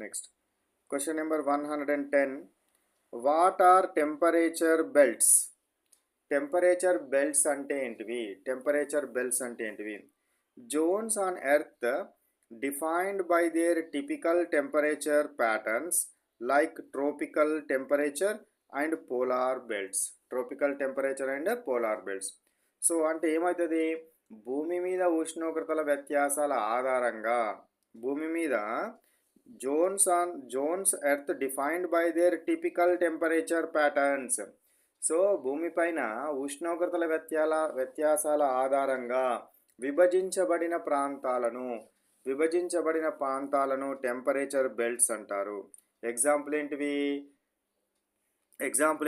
Next question number 110. What are temperature belts? Temperature belts అంటే ఏంటివి? Temperature belts అంటే ఏంటివి? Zones on earth defined by their typical temperature patterns like tropical temperature and polar belts. Tropical temperature and polar belts. So అంటే ఏమవుతుంది? భూమి మీద ఉష్ణోగ్రతల వ్యత్యాసాల ఆధారంగా భూమి మీద zones earth defined by their typical temperature patterns. So భూమిపైన ఉష్ణోగ్రతల వ్యత్యాసాల ఆధారంగా విభజించబడిన ప్రాంతాలను టెంపరేచర్ బెల్ట్స్ అంటారు. ఎగ్జాంపుల్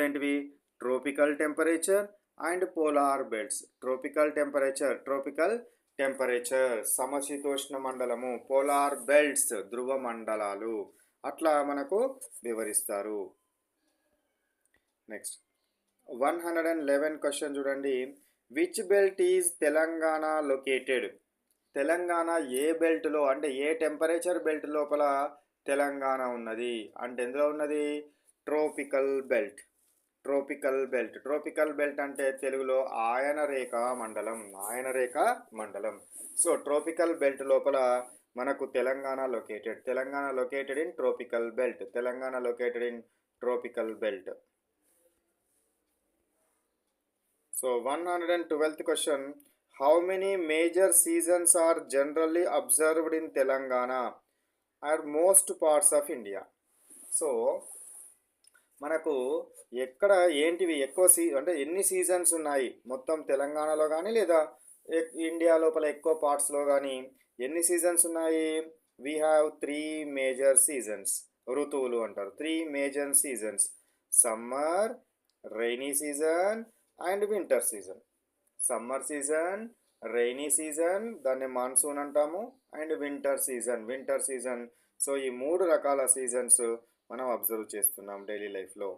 ఏంటివి? Tropical temperature and polar belts. Tropical temperature సమశీతోష్ణ మండలము, పోలార్ బెల్ట్స్ ధ్రువ మండలాలు, అట్లా మనకు వివరిస్తారు. నెక్స్ట్ 111 క్వశ్చన్ చూడండి. Which belt is Telangana located? Telangana ఏ బెల్ట్లో అంటే ఏ టెంపరేచర్ బెల్ట్ లోపల తెలంగాణ ఉన్నది అంటే ఎందులో ఉన్నది? Tropical belt. ట్రోపికల్ బెల్ట్ అంటే తెలుగులో ఆయన రేఖ మండలం. సో ట్రోపికల్ బెల్ట్ లోపల మనకు Telangana located in tropical belt. So 112th question. How many major seasons are generally observed in Telangana are most parts of India? So మనకు ఎక్కడ ఏంటివి ఎక్కువ అంటే ఎన్ని సీజన్స్ ఉన్నాయి మొత్తం తెలంగాణలో కానీ లేదా ఇండియా లోపల ఎక్కువ పార్ట్స్లో కానీ ఎన్ని సీజన్స్ ఉన్నాయి? We have 3 major seasons. ఋతువులు అంటారు. 3 major seasons: summer, rainy season and winter season. Summer season, rainy season దాన్ని మాన్సూన్ అంటాము, అండ్ వింటర్ సీజన్. సో ఈ 3 రకాల సీజన్స్ మనం అబ్జర్వ్ చేస్తున్నాం డైలీ లైఫ్లో.